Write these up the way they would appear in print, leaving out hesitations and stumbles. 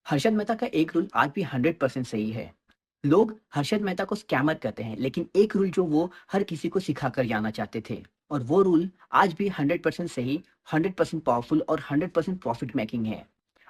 हर्षद मेहता का एक रूल आज भी 100% सही है। लोग हर्षद मेहता को स्कैमर कहते हैं, लेकिन एक रूल जो वो हर किसी को सिखाकर जाना चाहते थे, और वो रूल आज भी 100% सही, 100% पावरफुल और 100% प्रॉफिट मेकिंग है।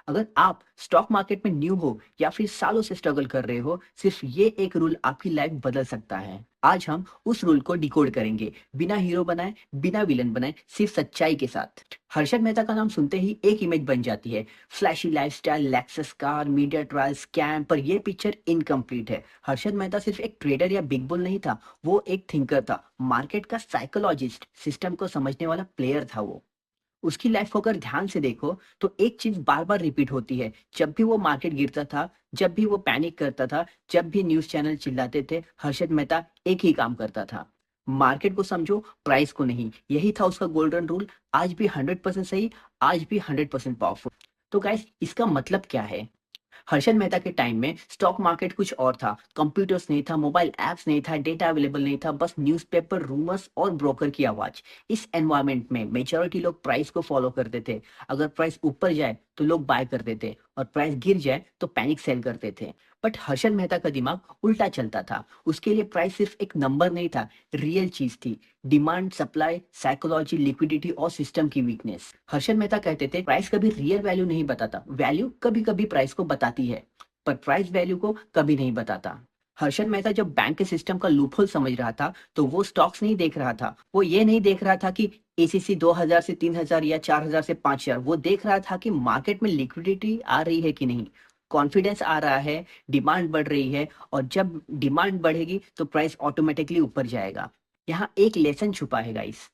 अगर आप स्टॉक मार्केट में न्यू हो या फिर सालों से स्ट्रगल कर रहे हो, सिर्फ ये एक रूल आपकी लाइफ बदल सकता है। आज हम उस रूल को डिकोड करेंगे, बिना हीरो बनाए, बिना विलन बनाए, सिर्फ सच्चाई के साथ। हर्षद मेहता का नाम सुनते ही एक इमेज बन जाती है, flashy lifestyle, Lexus car, media trial, scam. पर ये पिक्चर इनकम्प्लीट है। हर्षद मेहता सिर्फ एक ट्रेडर या बिग बुल नहीं था, वो एक थिंकर था, मार्केट का साइकोलॉजिस्ट, सिस्टम को समझने वाला प्लेयर था वो। उसकी लाइफ को अगर ध्यान से देखो तो एक चीज बार बार रिपीट होती है। जब भी वो मार्केट गिरता था, जब भी वो पैनिक करता था, जब भी न्यूज चैनल चिल्लाते थे, हर्षद मेहता एक ही काम करता था, मार्केट को समझो, प्राइस को नहीं। यही था उसका गोल्डन रूल। आज भी 100% सही, आज भी 100% पावरफुल। तो गाइस, इसका मतलब क्या है? हर्षद मेहता के टाइम में स्टॉक मार्केट कुछ और था। कंप्यूटर्स नहीं था, मोबाइल ऐप्स नहीं था, डेटा अवेलेबल नहीं था, बस न्यूज़पेपर, रूमर्स और ब्रोकर की आवाज। इस एनवायरनमेंट में मेजॉरिटी लोग प्राइस को फॉलो करते थे। अगर प्राइस ऊपर जाए तो लोग बाय करते थे, और प्राइस गिर जाए तो पैनिक सेल करते थे। बट हर्षद मेहता का दिमाग उल्टा चलता था। उसके लिए प्राइस सिर्फ एक नंबर नहीं था, रियल चीज थी। डिमांड, सप्लाई, साइकोलॉजी, लिक्विडिटी और सिस्टम की वीकनेस। हर्षद मेहता कहते थे प्राइस कभी रियल वैल्यू नहीं बताता, वैल्यू कभी कभी प्राइस को बताती है, पर प्राइस वैल्यू को कभी नहीं बताता। हर्षद मेहता जब बैंक के सिस्टम का लूपहोल समझ रहा था, तो वो स्टॉक्स नहीं देख रहा था। वो ये नहीं देख रहा था कि एसीसी 2000 से 3000 या 4000 से 5000। वो देख रहा था कि मार्केट में लिक्विडिटी आ रही है कि नहीं, कॉन्फिडेंस आ रहा है, डिमांड बढ़ रही है, और जब डिमांड बढ़ेगी तो प्राइस ऑटोमेटिकली ऊपर जाएगा। यहाँ एक लेसन छुपा है guys,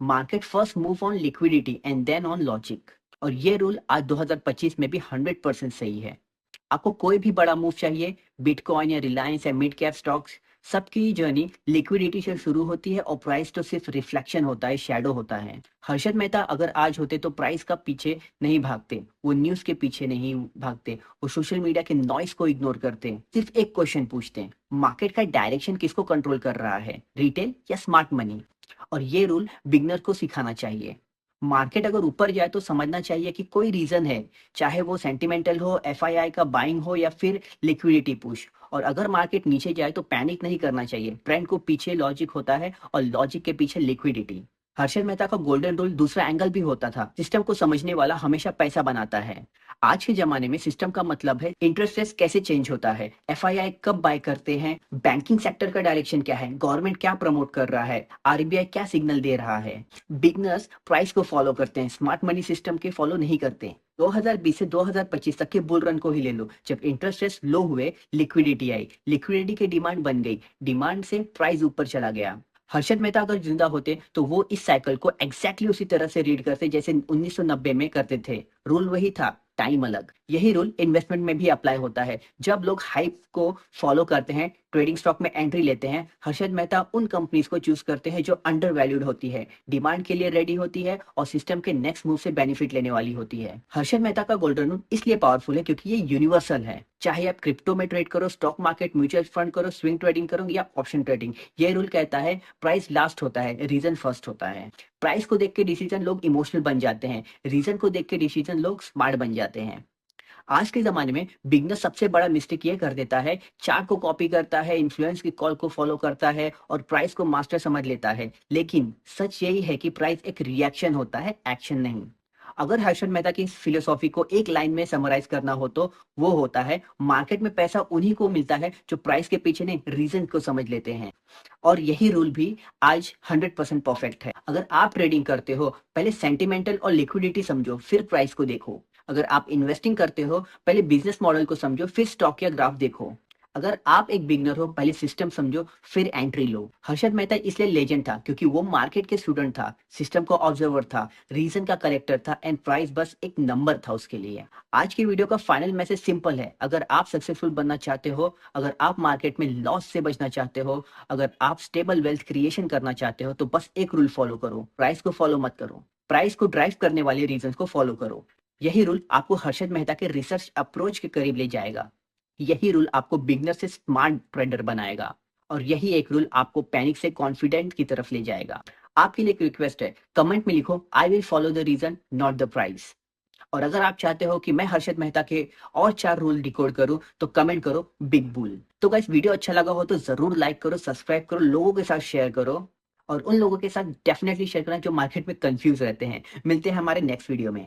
market first move on liquidity and then on logic. और ये रूल आज 2025 में भी 100% सही है। आपको कोई भी बड़ा मूव चाहिए, बिटकॉइन या रिलायंस या मिड कैप स्टॉक्स, सबकी जर्नी लिक्विडिटी से शुरू होती है, और प्राइस तो सिर्फ रिफ्लेक्शन होता है, शैडो होता है। हर्षद मेहता अगर आज होते तो प्राइस का पीछे नहीं भागते, वो न्यूज के पीछे नहीं भागते, वो सोशल मीडिया के नॉइस को इग्नोर करते, सिर्फ एक क्वेश्चन पूछते, मार्केट का डायरेक्शन किसको कंट्रोल कर रहा है, रिटेल या स्मार्ट मनी? और ये रूल बिगनर को सिखाना चाहिए। मार्केट अगर ऊपर जाए तो समझना चाहिए कि कोई रीजन है, चाहे वो सेंटिमेंटल हो, एफआईआई का बाइंग हो, या फिर लिक्विडिटी पुश। और अगर मार्केट नीचे जाए तो पैनिक नहीं करना चाहिए। ट्रेंड को पीछे लॉजिक होता है, और लॉजिक के पीछे लिक्विडिटी। हर्षद मेहता का गोल्डन रूल दूसरा एंगल भी होता था, सिस्टम को समझने वाला हमेशा पैसा बनाता है। आज के जमाने में सिस्टम का मतलब है इंटरेस्ट रेट कैसे चेंज होता है, एफआईआई कब बाय करते हैं, बैंकिंग सेक्टर का डायरेक्शन क्या है, गवर्नमेंट क्या प्रमोट कर रहा है, आरबीआई क्या सिग्नल दे रहा है। बिगनर्स प्राइस को फॉलो करते हैं, स्मार्ट मनी सिस्टम के फॉलो नहीं करते। 2020 से 2025 तक के बुल रन को ही ले लो। जब इंटरेस्ट रेट्स लो हुए, लिक्विडिटी आई, लिक्विडिटी की डिमांड बन गई, डिमांड से प्राइस ऊपर चला गया। हर्षद मेहता अगर जिंदा होते तो वो इस साइकिल को एग्जैक्टली उसी तरह से रीड करते जैसे 1990 में करते थे। रूल वही था, टाइम अलग। यही रूल इन्वेस्टमेंट में भी अप्लाई होता है। जब लोग हाइप को फॉलो करते हैं, ट्रेडिंग स्टॉक में एंट्री लेते हैं, हर्षद मेहता उन कंपनीज को चूज करते हैं जो अंडर वैल्यूड होती है, डिमांड के लिए रेडी होती है, और सिस्टम के नेक्स्ट मूव से बेनिफिट लेने वाली होती है। हर्षद मेहता का गोल्डन रूल इसलिए पावरफुल है क्योंकि ये यूनिवर्सल है। चाहे आप क्रिप्टो में ट्रेड करो, स्टॉक मार्केट, म्यूचुअल फंड करो, स्विंग ट्रेडिंग करो या ऑप्शन ट्रेडिंग, ये रूल कहता है प्राइस लास्ट होता है, रीजन फर्स्ट होता है। प्राइस को देख के डिसीजन लोग इमोशनल बन जाते हैं, रीजन को देख के डिसीजन लोग स्मार्ट बन जाते हैं। आज के ज़माने में बिगनर सबसे बड़ा मिस्टेक ये कर देता है, चार्ट को कॉपी करता है, इन्फ्लुएंस की कॉल को फॉलो करता है, और प्राइस को मास्टर समझ लेता है। लेकिन सच यही है कि प्राइस एक रिएक्शन होता है, एक्शन नहीं। अगर हर्षद मेहता की फिलोसॉफी को एक लाइन में समराइज करना हो तो वो होता है, मार्केट में पैसा उन्हीं को मिलता है जो प्राइस के पीछे नहीं, रीजन को समझ लेते हैं। और यही रूल भी आज 100% परफेक्ट है। अगर आप ट्रेडिंग करते हो, पहले सेंटिमेंटल और लिक्विडिटी समझो, फिर प्राइस को देखो। अगर आप इन्वेस्टिंग करते हो, पहले बिजनेस मॉडल को समझो, फिर स्टॉक या ग्राफ देखो। अगर आप एक बिगनर हो, पहले सिस्टम समझो, फिर एंट्री लो। हर्षद मेहता इसलिए लेजेंड था क्योंकि वो मार्केट के स्टूडेंट था, सिस्टम का ऑब्जर्वर था, रीजन का कलेक्टर था, एंड प्राइस बस एक नंबर था उसके लिए। आज की वीडियो का फाइनल मैसेज सिंपल है, अगर आप सक्सेसफुल बनना चाहते हो, अगर आप मार्केट में लॉस से बचना चाहते हो, अगर आप स्टेबल वेल्थ क्रिएशन करना चाहते हो, तो बस एक रूल फॉलो करो, प्राइस को फॉलो मत करो। प्राइस को ड्राइव करने वाले रीजन को फॉलो करो। यही रूल आपको हर्षद मेहता के रिसर्च अप्रोच के करीब ले जाएगा। यही रूल आपको बिगनर से स्मार्ट ट्रेडर बनाएगा, और यही एक रूल आपको पैनिक से कॉन्फिडेंट की तरफ ले जाएगा। आपके लिए एक रिक्वेस्ट है, कमेंट में लिखो, I will follow the reason not the price. और अगर आप चाहते हो कि मैं हर्षद मेहता के और 4 रूल डिकोड करूँ, तो कमेंट करो बिग बुल। तो गाइस वीडियो अच्छा लगा हो तो ज़रूर लाइक करो, सब्सक्राइब करो, लोगों के साथ शेयर करो और उन लोगों के साथ डेफ़िनेटली शेयर करना जो मार्केट में कन्फ्यूज़ रहते हैं। मिलते हैं हमारे नेक्स्ट वीडियो में।